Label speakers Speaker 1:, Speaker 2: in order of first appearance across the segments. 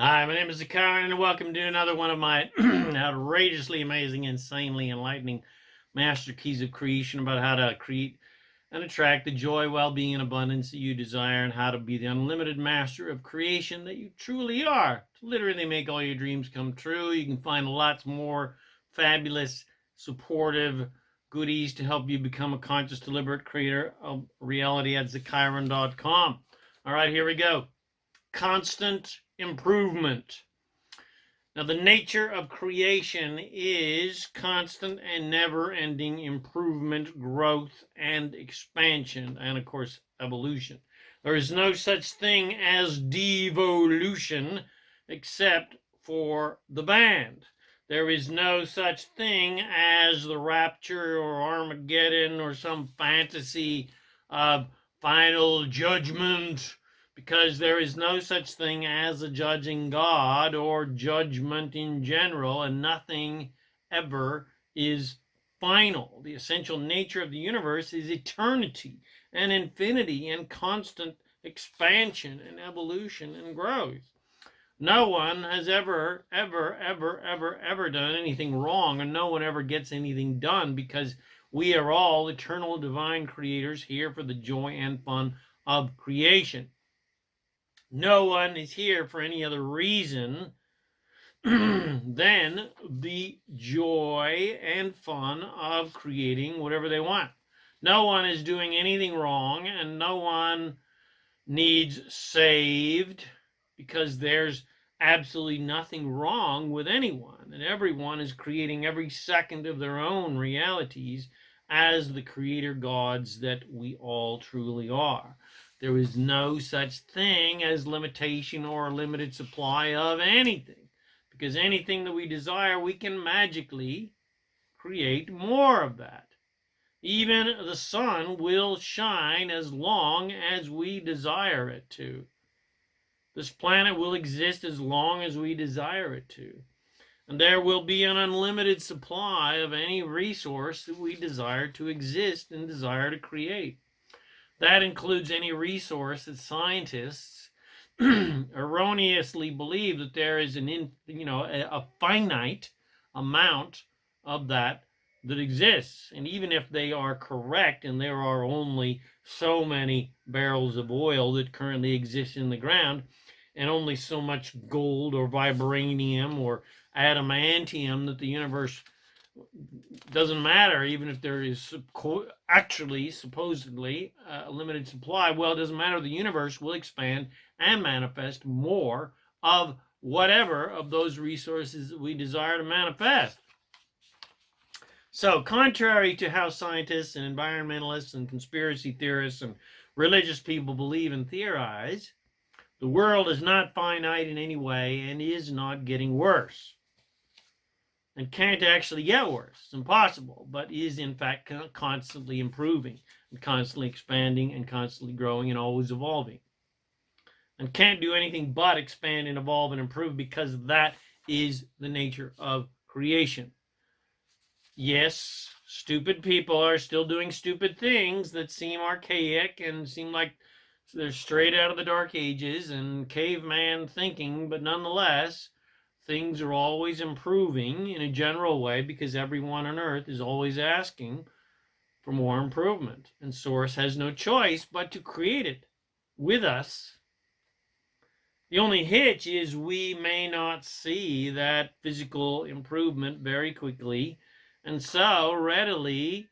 Speaker 1: Hi, my name is ZaKaiRan, and welcome to another one of my outrageously amazing, insanely enlightening master keys of creation about how to create and attract the joy, well-being, and abundance that you desire, and how to be the unlimited master of creation that you truly are. To literally make all your dreams come true. You can find lots more fabulous, supportive goodies to help you become a conscious, deliberate creator of reality at ZaKaiRan.com. All right, here we go. Constant improvement. Now, the nature of creation is constant and never-ending improvement, growth, and expansion, and of course, evolution. There is no such thing as devolution except for the band. There is no such thing as the rapture or Armageddon or some fantasy of final judgment, because there is no such thing as a judging God or judgment in general, and nothing ever is final. The essential nature of the universe is eternity and infinity and constant expansion and evolution and growth. No one has ever done anything wrong, and no one ever gets anything done, because we are all eternal divine creators here for the joy and fun of creation. No one is here for any other reason than the joy and fun of creating whatever they want. No one is doing anything wrong, and no one needs saved, because there's absolutely nothing wrong with anyone, and everyone is creating every second of their own realities as the creator gods that we all truly are. There is no such thing as limitation or a limited supply of anything, because anything that we desire, we can magically create more of that. Even the sun will shine as long as we desire it to. This planet will exist as long as we desire it to. And there will be an unlimited supply of any resource that we desire to exist and desire to create. That includes any resource that scientists erroneously believe that there is a finite amount of that exists. And even if they are correct, and there are only so many barrels of oil that currently exist in the ground, and only so much gold or vibranium or adamantium, that the universe doesn't matter, even if there is actually supposedly a limited supply. Well, it doesn't matter. The universe will expand and manifest more of whatever of those resources that we desire to manifest. So, contrary to how scientists and environmentalists and conspiracy theorists and religious people believe and theorize, the world is not finite in any way and is not getting worse, and can't actually get worse. It's impossible, but is in fact constantly improving and constantly expanding and constantly growing and always evolving. And can't do anything but expand and evolve and improve, because that is the nature of creation. Yes, stupid people are still doing stupid things that seem archaic and seem like they're straight out of the Dark Ages and caveman thinking, but nonetheless, things are always improving in a general way, because everyone on earth is always asking for more improvement, and Source has no choice but to create it with us. The only hitch is we may not see that physical improvement very quickly and so readily,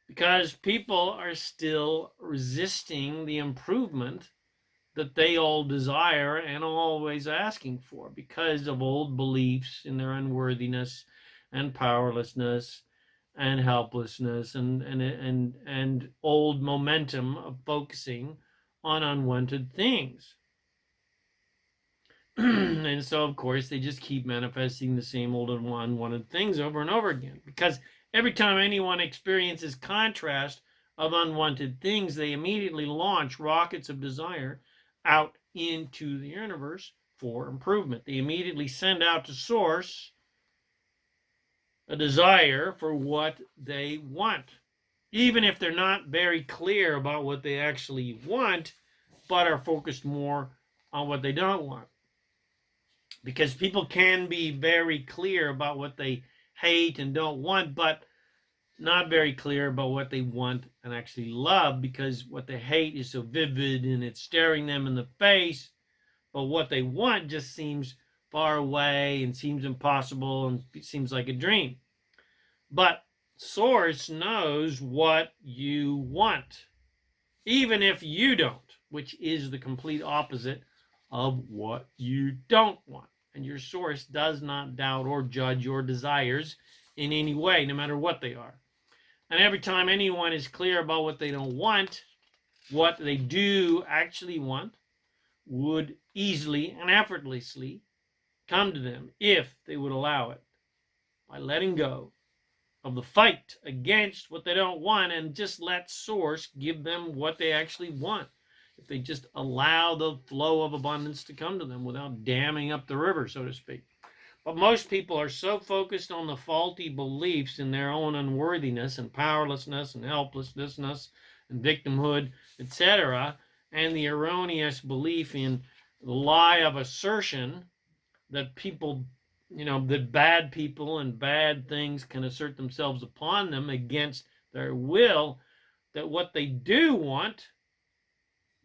Speaker 1: because people are still resisting the improvement that they all desire and always asking for, because of old beliefs in their unworthiness and powerlessness and helplessness, and old momentum of focusing on unwanted things. And so, of course, they just keep manifesting the same old unwanted things over and over again, because every time anyone experiences contrast of unwanted things, they immediately launch rockets of desire out into the universe for improvement. They immediately send out to Source a desire for what they want, even if they're not very clear about what they actually want, but are focused more on what they don't want. Because people can be very clear about what they hate and don't want, but not very clear about what they want and actually love, because what they hate is so vivid and it's staring them in the face, but what they want just seems far away and seems impossible and seems like a dream. But Source knows what you want, even if you don't, which is the complete opposite of what you don't want. And your Source does not doubt or judge your desires in any way, no matter what they are. And every time anyone is clear about what they don't want, what they do actually want would easily and effortlessly come to them if they would allow it, by letting go of the fight against what they don't want and just let Source give them what they actually want. If they just allow the flow of abundance to come to them without damming up the river, so to speak. But most people are so focused on the faulty beliefs in their own unworthiness and powerlessness and helplessness and victimhood, etc., and the erroneous belief in the lie of assertion that people, that bad people and bad things can assert themselves upon them against their will, that what they do want,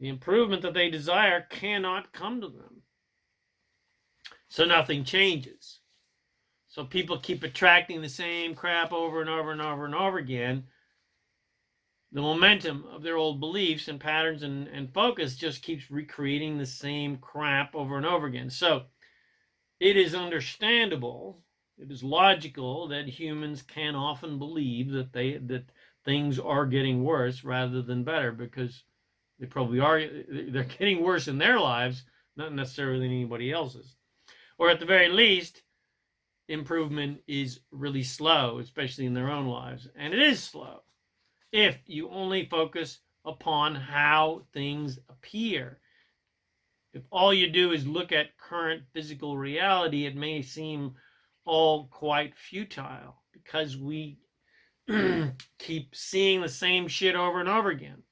Speaker 1: the improvement that they desire, cannot come to them. So nothing changes. So people keep attracting the same crap over and over and over and over again. The momentum of their old beliefs and patterns and focus just keeps recreating the same crap over and over again. So it is understandable, it is logical that humans can often believe that things are getting worse rather than better, because they probably are. They're getting worse in their lives, not necessarily in anybody else's. Or at the very least, improvement is really slow, especially in their own lives. And it is slow if you only focus upon how things appear. If all you do is look at current physical reality, it may seem all quite futile, because we keep seeing the same shit over and over again.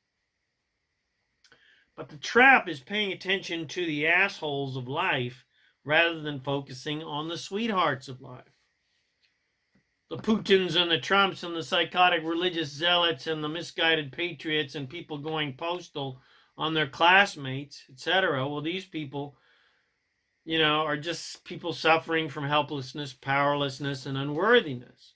Speaker 1: But the trap is paying attention to the assholes of life rather than focusing on the sweethearts of life. The Putins and the Trumps and the psychotic religious zealots and the misguided patriots and people going postal on their classmates, etc. Well, these people, are just people suffering from helplessness, powerlessness, and unworthiness.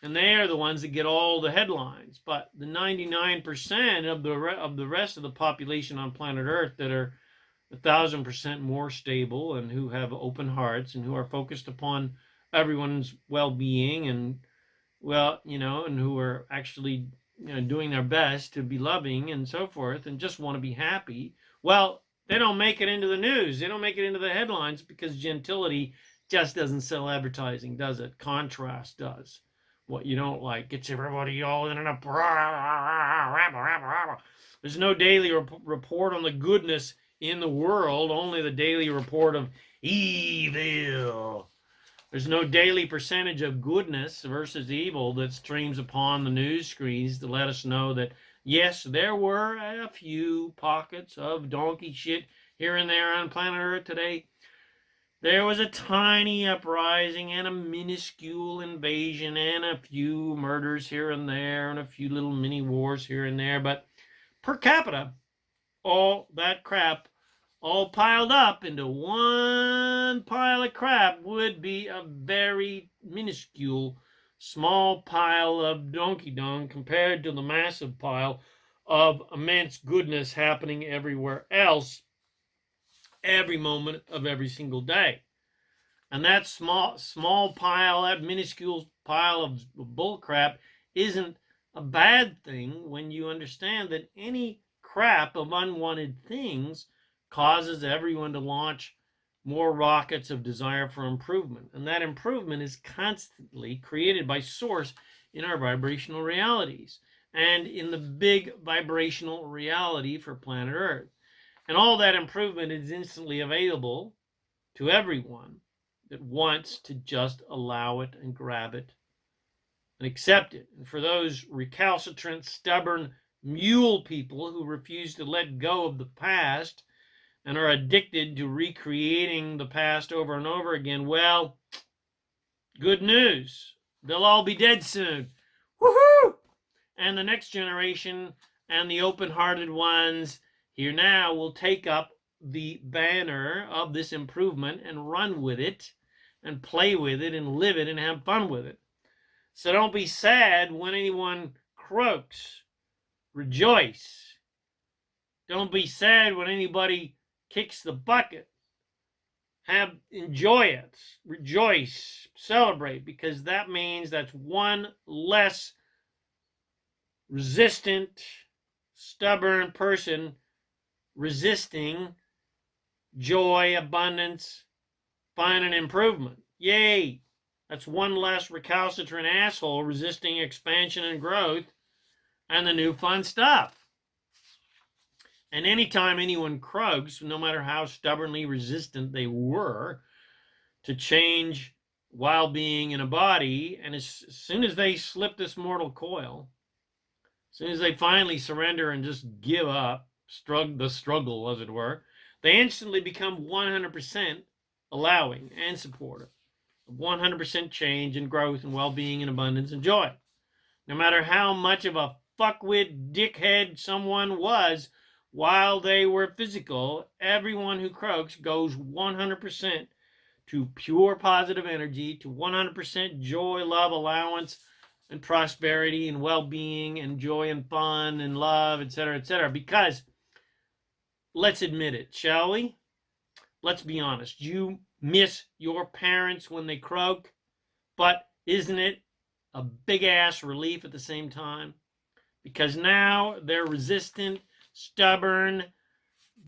Speaker 1: And they are the ones that get all the headlines. But the 99% of the rest of the population on planet Earth that are 1,000% more stable and who have open hearts and who are focused upon everyone's well-being and, and who are actually doing their best to be loving and so forth and just want to be happy, well, they don't make it into the news. They don't make it into the headlines, because gentility just doesn't sell advertising, does it? Contrast does. What you don't like gets everybody all in a... There's no daily report on the goodness in the world, only the daily report of evil. There's no daily percentage of goodness versus evil that streams upon the news screens to let us know that, yes, there were a few pockets of donkey shit here and there on planet Earth today. There was a tiny uprising and a minuscule invasion and a few murders here and there and a few little mini wars here and there. But per capita, all that crap all piled up into one pile of crap would be a very minuscule, small pile of donkey dung compared to the massive pile of immense goodness happening everywhere else, every moment of every single day. And that small pile, that minuscule pile of bullcrap isn't a bad thing when you understand that any crap of unwanted things causes everyone to launch more rockets of desire for improvement. And that improvement is constantly created by Source in our vibrational realities and in the big vibrational reality for planet Earth. And all that improvement is instantly available to everyone that wants to just allow it and grab it and accept it. And for those recalcitrant, stubborn mule people who refuse to let go of the past and are addicted to recreating the past over and over again, well, good news. They'll all be dead soon. Woohoo! And the next generation and the open-hearted ones here now will take up the banner of this improvement and run with it and play with it and live it and have fun with it. So don't be sad when anyone croaks. Rejoice. Don't be sad when anybody kicks the bucket. Enjoy it. Rejoice. Celebrate, because that means that's one less resistant, stubborn person resisting joy, abundance, fun, and improvement. Yay! That's one less recalcitrant asshole resisting expansion and growth and the new fun stuff. And anytime anyone croaks, no matter how stubbornly resistant they were to change while being in a body, and as soon as they slip this mortal coil, as soon as they finally surrender and just give up the struggle, as it were, they instantly become 100% allowing and supportive of 100% change and growth and well-being and abundance and joy. No matter how much of a fuckwit dickhead someone was while they were physical, everyone who croaks goes 100% to pure positive energy, to 100% joy, love, allowance, and prosperity and well-being and joy and fun and love, etc., etc. Because, let's admit it, shall we? Let's be honest. You miss your parents when they croak, but isn't it a big-ass relief at the same time? Because now they're resistant, stubborn,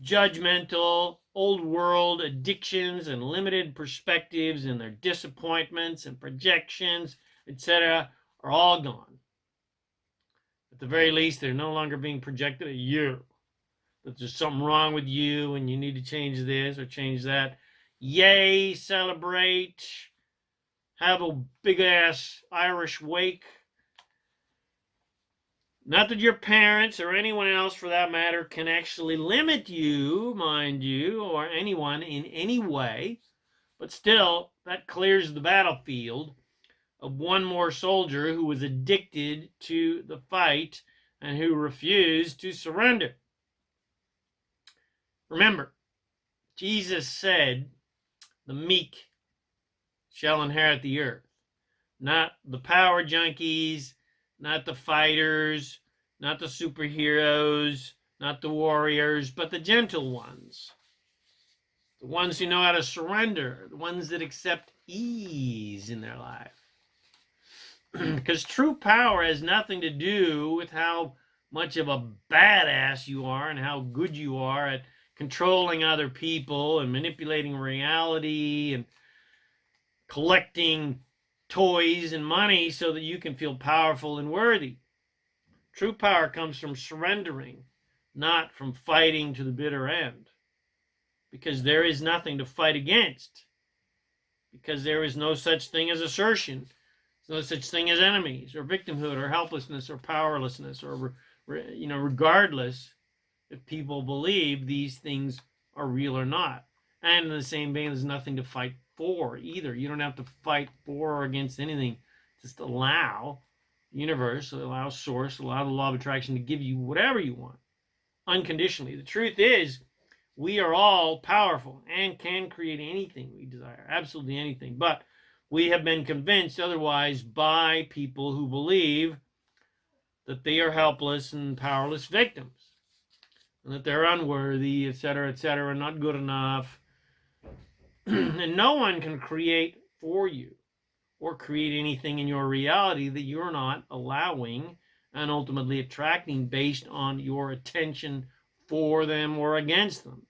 Speaker 1: judgmental, old world addictions and limited perspectives and their disappointments and projections, etc., are all gone. At the very least, they're no longer being projected at you. That there's something wrong with you and you need to change this or change that. Yay, celebrate. Have a big-ass Irish wake. Not that your parents or anyone else, for that matter, can actually limit you, mind you, or anyone in any way, but still, that clears the battlefield of one more soldier who was addicted to the fight and who refused to surrender. Remember, Jesus said, the meek shall inherit the earth. Not the power junkies, not the fighters, not the superheroes, not the warriors, but the gentle ones. The ones who know how to surrender, the ones that accept ease in their life. Because true power has nothing to do with how much of a badass you are and how good you are at controlling other people and manipulating reality and collecting toys and money so that you can feel powerful and worthy. True power comes from surrendering, not from fighting to the bitter end. Because there is nothing to fight against. Because there is no such thing as assertion. There's no such thing as enemies or victimhood or helplessness or powerlessness or, regardless if people believe these things are real or not. And in the same vein, there's nothing to fight for either. You don't have to fight for or against anything. Just allow the universe, allow source, allow the law of attraction to give you whatever you want unconditionally. The truth is, we are all powerful and can create anything we desire, absolutely anything. But we have been convinced otherwise by people who believe that they are helpless and powerless victims, and that they're unworthy, etc., not good enough. And no one can create for you or create anything in your reality that you're not allowing and ultimately attracting based on your attention for them or against them.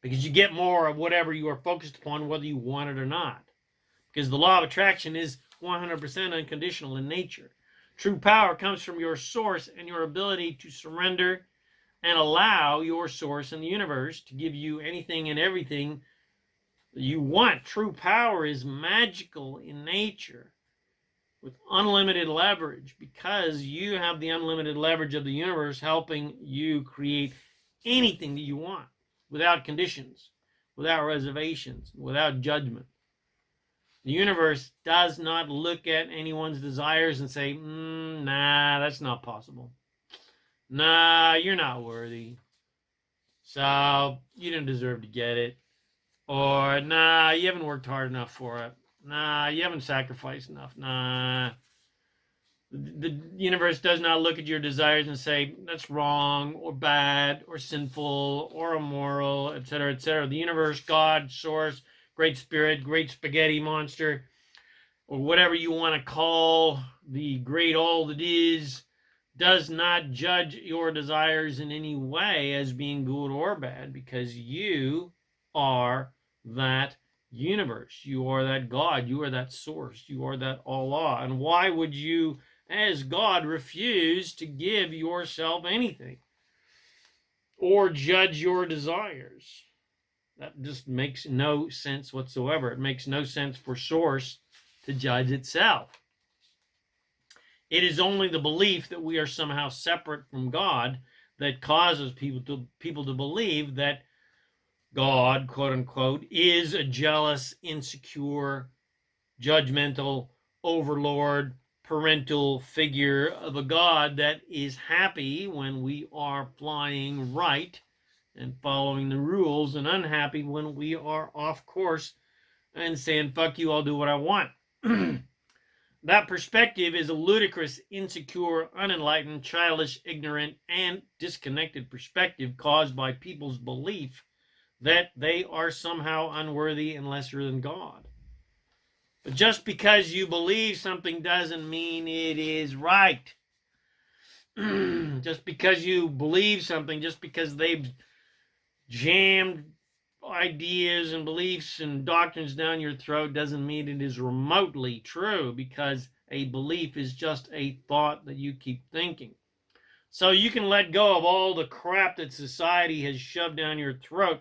Speaker 1: Because you get more of whatever you are focused upon, whether you want it or not. Because the law of attraction is 100% unconditional in nature. True power comes from your source and your ability to surrender and allow your source in the universe to give you anything and everything that you want. True power is magical in nature with unlimited leverage because you have the unlimited leverage of the universe helping you create anything that you want. without conditions, without reservations, without judgment. The universe does not look at anyone's desires and say, nah, that's not possible. Nah, you're not worthy. So you don't deserve to get it. Or, nah, you haven't worked hard enough for it. Nah, you haven't sacrificed enough. Nah. The universe does not look at your desires and say, that's wrong, or bad, or sinful, or immoral, etc., etc. The universe, God, source, great spirit, great spaghetti monster, or whatever you want to call the great all that is, does not judge your desires in any way as being good or bad, because you are that universe. You are that God. You are that source. You are that Allah. And why would you, as God, refuse to give yourself anything or judge your desires? That just makes no sense whatsoever. It makes no sense for source to judge itself. It is only the belief that we are somehow separate from God that causes people to believe that God, quote unquote, is a jealous, insecure, judgmental, overlord, parental figure of a God that is happy when we are flying right and following the rules, and unhappy when we are off course and saying, fuck you, I'll do what I want. That perspective is a ludicrous, insecure, unenlightened, childish, ignorant, and disconnected perspective caused by people's belief that they are somehow unworthy and lesser than God. But just because you believe something doesn't mean it is right. Just because you believe something, just because they've jammed ideas and beliefs and doctrines down your throat doesn't mean it is remotely true, because a belief is just a thought that you keep thinking. So you can let go of all the crap that society has shoved down your throat,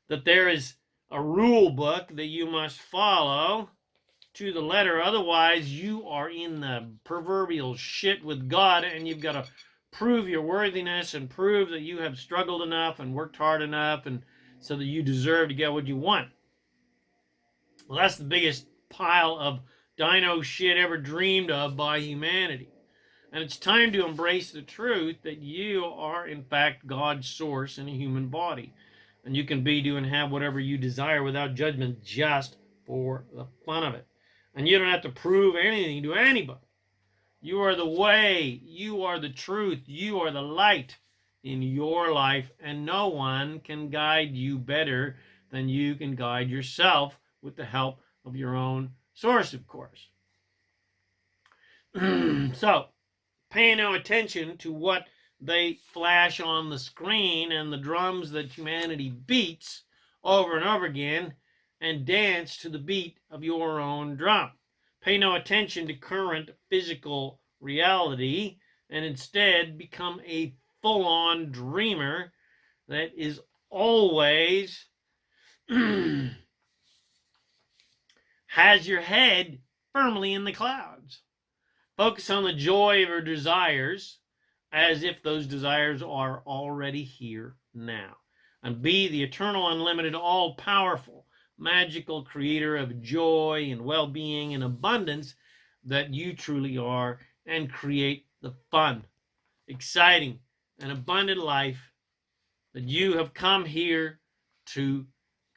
Speaker 1: that there is a rule book that you must follow to the letter. Otherwise, you are in the proverbial shit with God, and you've got to prove your worthiness and prove that you have struggled enough and worked hard enough, and so that you deserve to get what you want. Well, that's the biggest pile of dino shit ever dreamed of by humanity. And it's time to embrace the truth that you are, in fact, God's source in a human body. And you can be, do, and have whatever you desire without judgment, just for the fun of it. And you don't have to prove anything to anybody. You are the way. You are the truth. You are the light in your life, and no one can guide you better than you can guide yourself, with the help of your own source, of course. So, pay no attention to what they flash on the screen and the drums that humanity beats over and over again, and dance to the beat of your own drum. Pay no attention to current physical reality, and instead become a full-on dreamer that is always has your head firmly in the clouds. Focus on the joy of your desires as if those desires are already here now. And be the eternal, unlimited, all-powerful, magical creator of joy and well-being and abundance that you truly are, and create the fun, exciting, and abundant life that you have come here to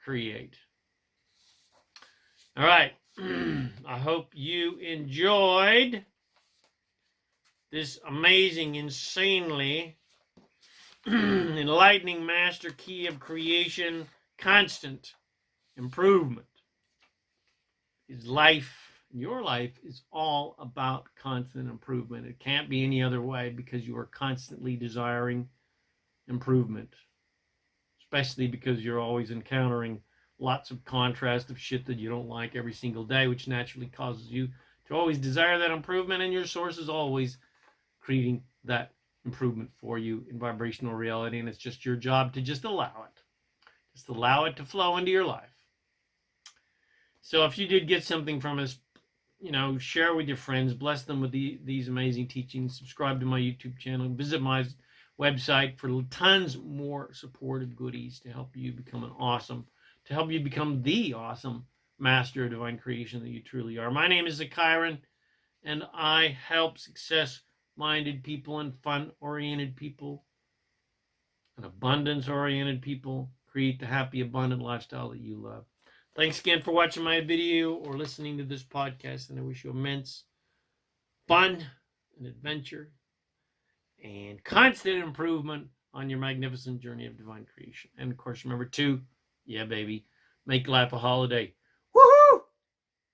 Speaker 1: create. All right. I hope you enjoyed this amazing, insanely enlightening master key of creation, constant improvement. His life, your life, is all about constant improvement. It can't be any other way, because you are constantly desiring improvement, especially because you're always encountering lots of contrast of shit that you don't like every single day, which naturally causes you to always desire that improvement, and your source is always creating that improvement for you in vibrational reality, and it's just your job to just allow it. Just allow it to flow into your life. So if you did get something from us, share with your friends, bless them with these amazing teachings, subscribe to my YouTube channel, visit my website for tons more supportive goodies to help you become to help you become the awesome master of divine creation that you truly are. My name is ZaKaiRan, and I help success-minded people and fun-oriented people and abundance-oriented people create the happy, abundant lifestyle that you love. Thanks again for watching my video or listening to this podcast, and I wish you immense fun and adventure and constant improvement on your magnificent journey of divine creation. And of course, remember to, yeah, baby, make life a holiday.